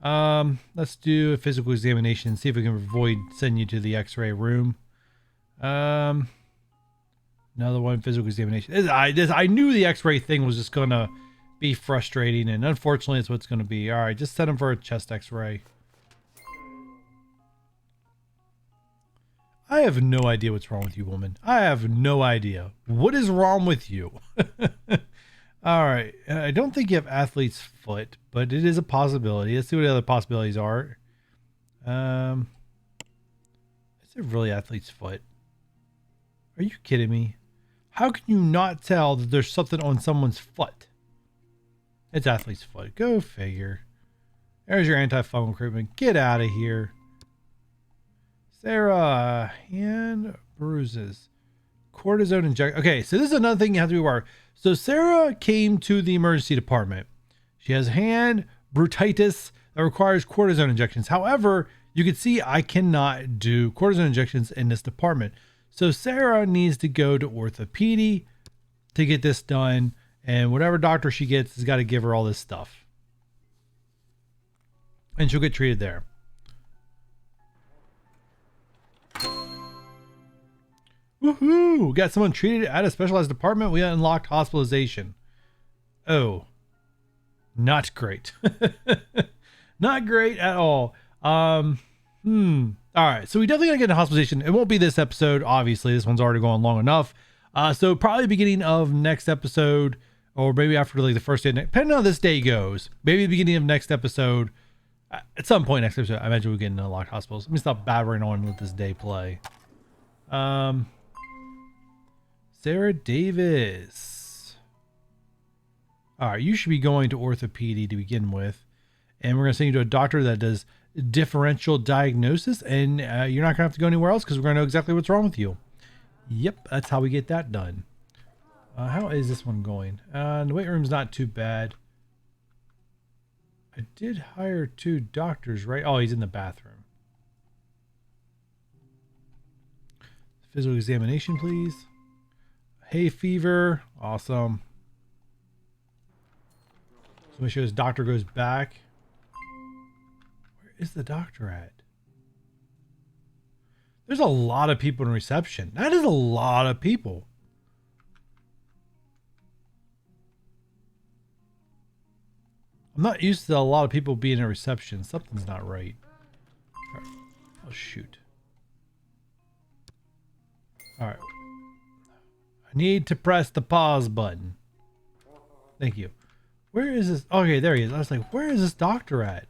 Let's do a physical examination and see if we can avoid sending you to the x-ray room. Another one, physical examination. I knew the x-ray thing was just gonna be frustrating, and unfortunately it's what it's gonna be. All right, just set him for a chest x-ray. I have no idea what's wrong with you, woman. I have no idea. What is wrong with you? All right. I don't think you have athlete's foot, but it is a possibility. Let's see what the other possibilities are. Is it really athlete's foot? Are you kidding me? How can you not tell that there's something on someone's foot? It's athlete's foot. Go figure. There's your antifungal treatment. Get out of here. Sarah, hand bruises. Cortisone injection. Okay, so this is another thing you have to be aware of. So Sarah came to the emergency department. She has hand brucitis that requires cortisone injections. However, you can see I cannot do cortisone injections in this department. So Sarah needs to go to orthopedy to get this done. And whatever doctor she gets has got to give her all this stuff. And she'll get treated there. Woohoo! Got someone treated at a specialized department. We unlocked hospitalization. Oh. Not great. Not great at all. All right. So we definitely gotta get into hospitalization. It won't be this episode. Obviously, this one's already going long enough. So probably beginning of next episode, or maybe after like the first day, depending on how this day goes, maybe the beginning of next episode, at some point next episode, I imagine we'll get into unlocked hospitals. Let me stop babbering on and let this day play. Sarah Davis. All right, you should be going to orthopedy to begin with. And we're going to send you to a doctor that does differential diagnosis. And you're not going to have to go anywhere else because we're going to know exactly what's wrong with you. Yep, that's how we get that done. How is this one going? The weight room's not too bad. I did hire 2 doctors, right? Oh, he's in the bathroom. Physical examination, please. Hay fever. Awesome. So make sure this doctor goes back. Where is the doctor at? There's a lot of people in reception. That is a lot of people. I'm not used to a lot of people being in reception. Something's not right. Oh, shoot. All right. I need to press the pause button. Thank you. Where is this? Okay, there he is. I was like, where is this doctor at?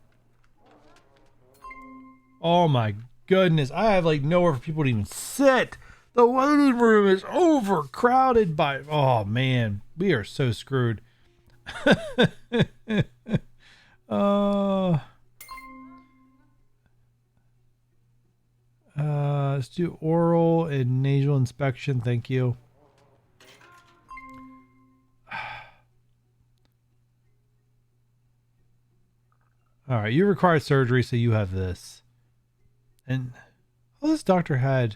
Oh my goodness. I have like nowhere for people to even sit. The waiting room is overcrowded by... Oh man, we are so screwed. Let's do oral and nasal inspection. Thank you. All right, you required surgery, so you have this. And this doctor had...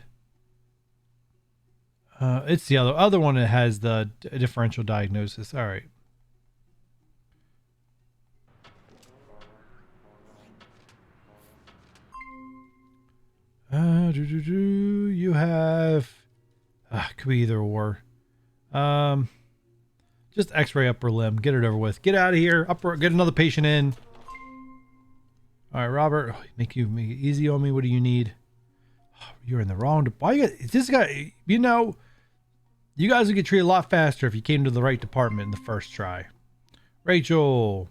it's the other one that has the differential diagnosis. All right. You have... could be either or. Just x-ray upper limb. Get it over with. Get out of here. Get another patient in. All right, Robert. Make it easy on me. What do you need? You're in the wrong... Why you got... This guy... You know... You guys would get treated a lot faster if you came to the right department in the first try. Rachel.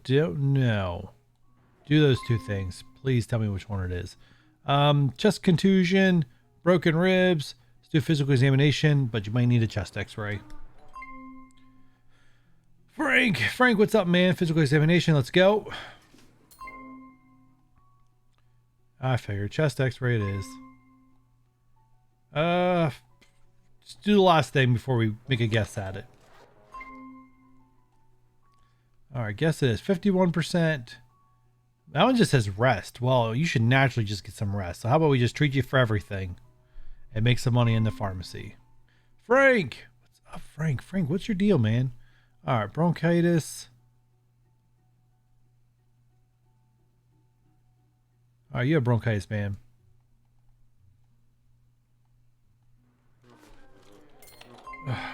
Don't know. Do those 2 things. Please tell me which one it is. Chest contusion, broken ribs. Let's do physical examination, but you might need a chest x-ray. Frank, what's up, man? Physical examination, let's go. I figured chest x-ray it is. Let's do the last thing before we make a guess at it. All right, guess it is 51%. That one just says rest. Well, you should naturally just get some rest. So how about we just treat you for everything and make some money in the pharmacy? Frank! What's up, Frank? Frank, what's your deal, man? All right, bronchitis. All right, you have bronchitis, man.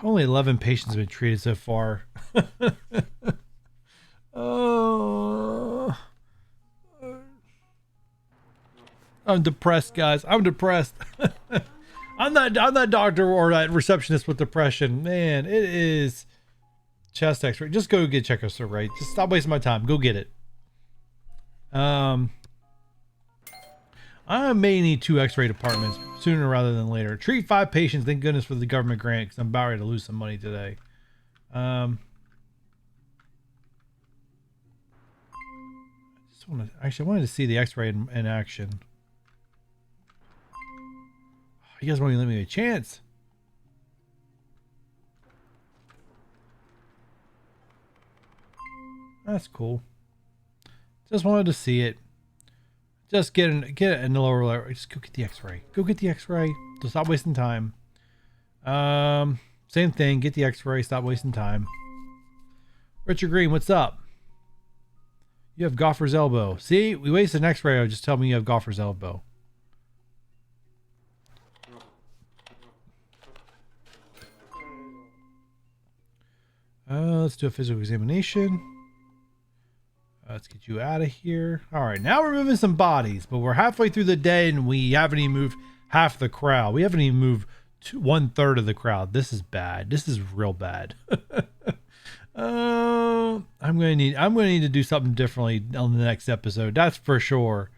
Only 11 patients have been treated so far. Oh I'm depressed, guys. I'm depressed. I'm that doctor or that receptionist with depression. Man, it is chest x-ray. Just go get check us right. Just stop wasting my time. Go get it. I may need 2 x-ray departments sooner rather than later. Treat 5 patients. Thank goodness for the government grant because I'm about ready to lose some money today. I wanted to see the x-ray in action. You guys won't even let me a chance. That's cool. Just wanted to see it. Just get it in the lower level. Just go get the x-ray. Go get the x-ray. Just stop wasting time. Same thing. Get the x-ray. Stop wasting time. Richard Green, what's up? You have golfer's elbow. See, we wasted an x-ray. Just tell me you have golfer's elbow. Let's do a physical examination. Let's get you out of here. All right, now we're moving some bodies, but we're halfway through the day and we haven't even moved half the crowd. We haven't even moved 1/3 of the crowd. This is bad. This is real bad. I'm gonna need to do something differently on the next episode. That's for sure.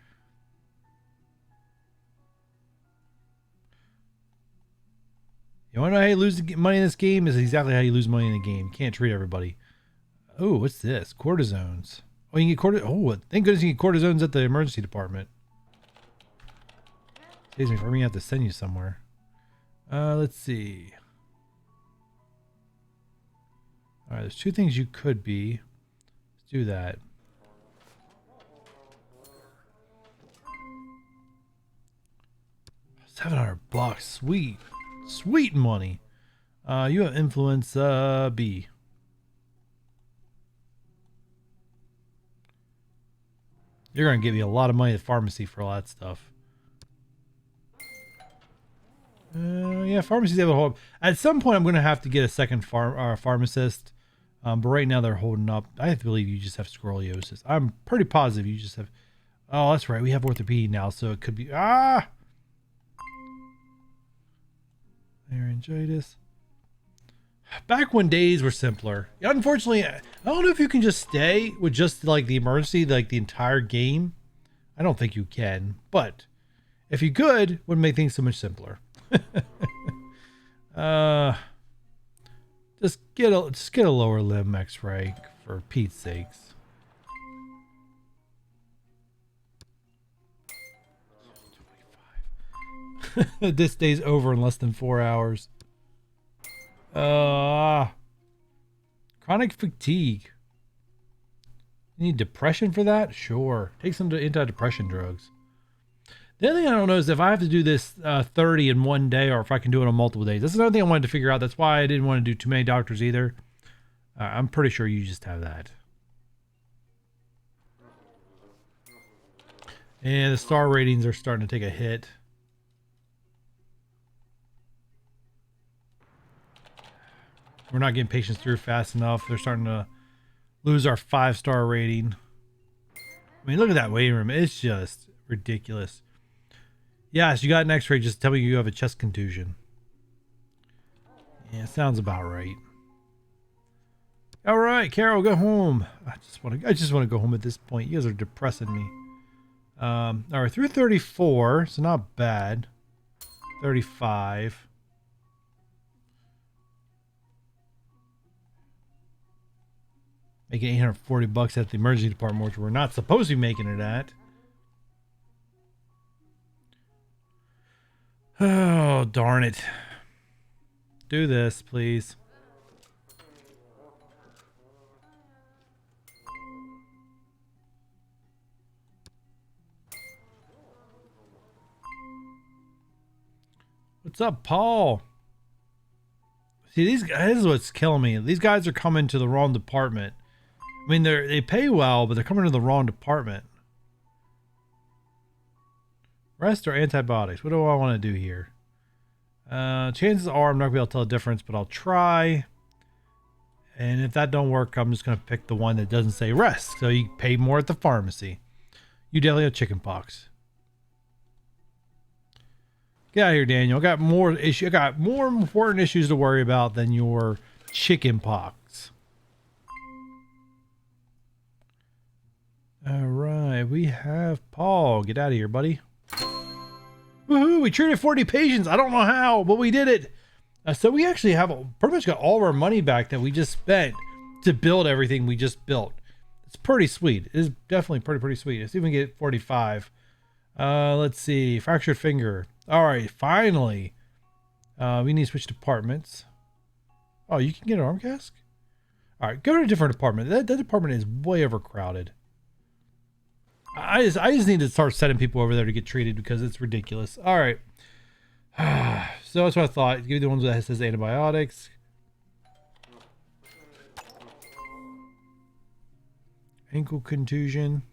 You want to know how you lose money in this game? Is exactly how you lose money in the game. You can't treat everybody. Oh, what's this? Cortisones. Oh, you can get thank goodness you can get cortisones at the emergency department. Saves me from me have to send you somewhere. Let's see. All right, there's 2 things you could be. Let's do that. $700. Sweet. Sweet money. You have influence B. You're going to give me a lot of money at the pharmacy for all that stuff. Yeah, pharmacy's able to hold. At some point, I'm going to have to get a second pharmacist. But right now, they're holding up. I have to believe you just have scoliosis. I'm pretty positive you just have. Oh, that's right. We have orthopedic now, so it could be. Laryngitis. Back when days were simpler. Unfortunately, I don't know if you can just stay with just like the emergency, like the entire game. I don't think you can, but if you could, it would make things so much simpler. Just get a lower limb x-ray for Pete's sakes. This day's over in less than 4 hours. Chronic fatigue. You need depression for that? Sure. Take some antidepressant drugs. The other thing I don't know is if I have to do this 30 in one day or if I can do it on multiple days. That's another thing I wanted to figure out. That's why I didn't want to do too many doctors either. I'm pretty sure you just have that. And the star ratings are starting to take a hit. We're not getting patients through fast enough. They're starting to lose our 5-star rating. I mean, look at that waiting room. It's just ridiculous. Yes, you got an x-ray. Just tell me you have a chest contusion. Yeah, sounds about right. All right, Carol, go home. I just want to go home at this point. You guys are depressing me. All right, through 34, so not bad. 35. Making $840 at the emergency department, which we're not supposed to be making it at. Oh, darn it. Do this, please. What's up, Paul? See, these guys, this is what's killing me. These guys are coming to the wrong department. I mean, they pay well, but they're coming to the wrong department. Rest or antibiotics? What do I want to do here? Chances are I'm not going to be able to tell the difference, but I'll try. And if that don't work, I'm just going to pick the one that doesn't say rest. So you pay more at the pharmacy. You definitely have chicken pox. Get out of here, Daniel. I got more important issues to worry about than your chicken pox. All right, we have Paul. Get out of here, buddy. Woohoo! We treated 40 patients. I don't know how, but we did it. So we actually have pretty much got all of our money back that we just spent to build everything we just built. It's pretty sweet. It is definitely pretty sweet. Let's see if we can get 45. Let's see. Fractured finger. All right, finally. We need to switch departments. Oh, you can get an arm cask? All right, go to a different department. That department is way overcrowded. I just need to start sending people over there to get treated because it's ridiculous. All right. So that's what I thought. Give me the ones that says antibiotics. Ankle contusion.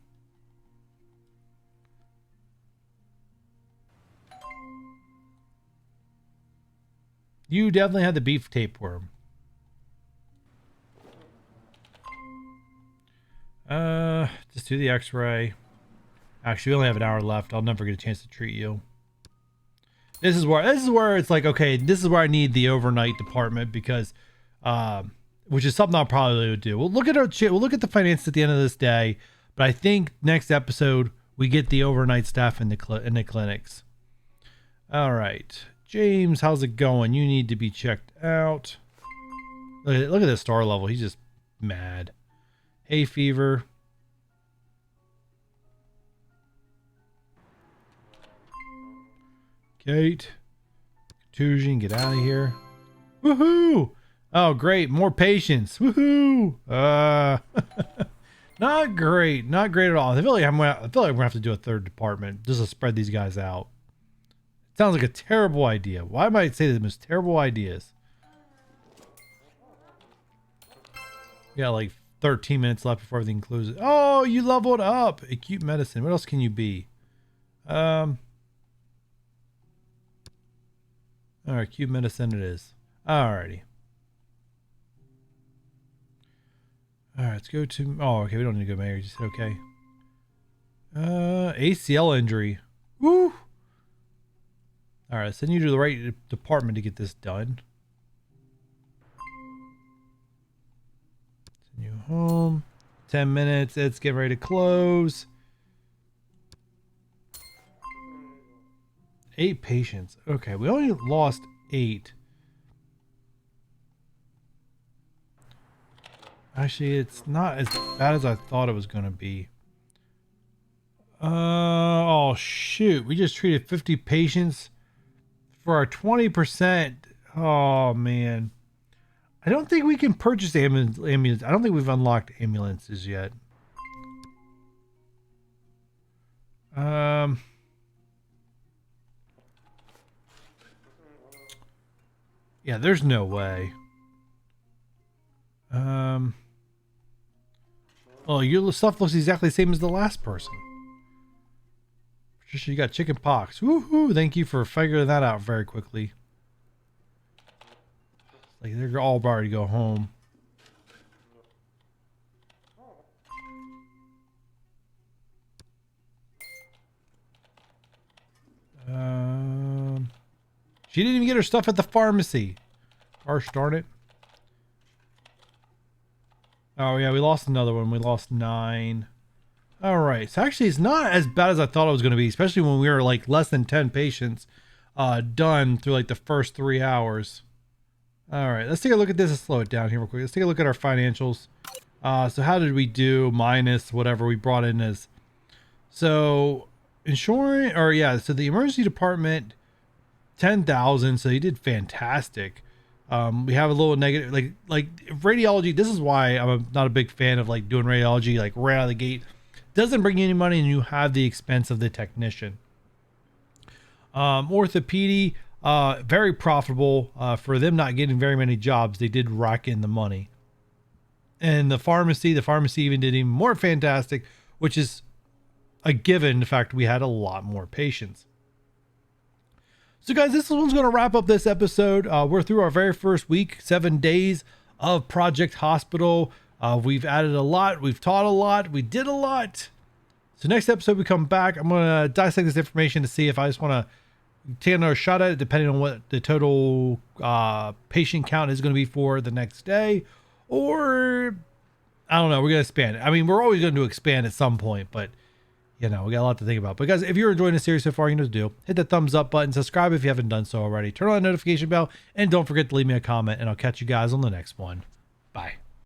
You definitely had the beef tapeworm. Just do the x-ray. Actually, we only have an hour left. I'll never get a chance to treat you. This is where it's like, okay, this is where I need the overnight department because, which is something I'll probably do. We'll look at the finances at the end of this day, but I think next episode we get the overnight staff in the clinics. All right, James, how's it going? You need to be checked out. Look at this star level. He's just mad. Hay fever. Kate. Contusion, get out of here. Woohoo! Oh, great. More patients. Woohoo! Not great. Not great at all. I feel like we're gonna have to do a third department just to spread these guys out. Sounds like a terrible idea. Why might I say the most terrible ideas? We got like 13 minutes left before everything closes. Oh, you leveled up. Acute medicine. What else can you be? All right, acute medicine it is. Alrighty. All right, let's go to. Oh, okay. We don't need to go Mary. Just okay. ACL injury. Woo. All right, send you to the right department to get this done. Send you home. 10 minutes. It's getting ready to close. 8 patients. Okay, we only lost 8. Actually, it's not as bad as I thought it was going to be. Oh, shoot. We just treated 50 patients for our 20%. Oh, man. I don't think we can purchase ambulance. I don't think we've unlocked ambulances yet. Yeah, there's no way. Oh, your stuff looks exactly the same as the last person. Patricia, you got chicken pox. Woohoo! Thank you for figuring that out very quickly. Like they're all about to go home. She didn't even get her stuff at the pharmacy. Gosh darn it. Oh yeah, we lost another one. We lost 9. All right, so actually it's not as bad as I thought it was going to be, especially when we were like less than 10 patients done through like the first 3 hours. All right, let's take a look at this and slow it down here real quick. Let's take a look at our financials. So how did we do minus whatever we brought in as? So insurance, or yeah, so the emergency department, 10,000. So you did fantastic. We have a little negative, like radiology. This is why I'm not a big fan of like doing radiology like right out of the gate. Doesn't bring you any money, and you have the expense of the technician. Orthopedy, very profitable. For them not getting very many jobs, they did rack in the money. And the pharmacy even did even more fantastic, which is a given. The fact we had a lot more patients. So guys, this one's going to wrap up this episode. We're through our very first week, 7 days of Project Hospital. We've added a lot. We've taught a lot. We did a lot. So next episode we come back. I'm going to dissect this information to see if I just want to take another shot at it depending on what the total patient count is going to be for the next day, or I don't know, we're going to expand it. I mean, we're always going to expand at some point, but you know, we got a lot to think about. But guys, if you're enjoying the series so far, you know what to do. Hit the thumbs up button, subscribe if you haven't done so already, turn on the notification bell, and don't forget to leave me a comment, and I'll catch you guys on the next one. Bye.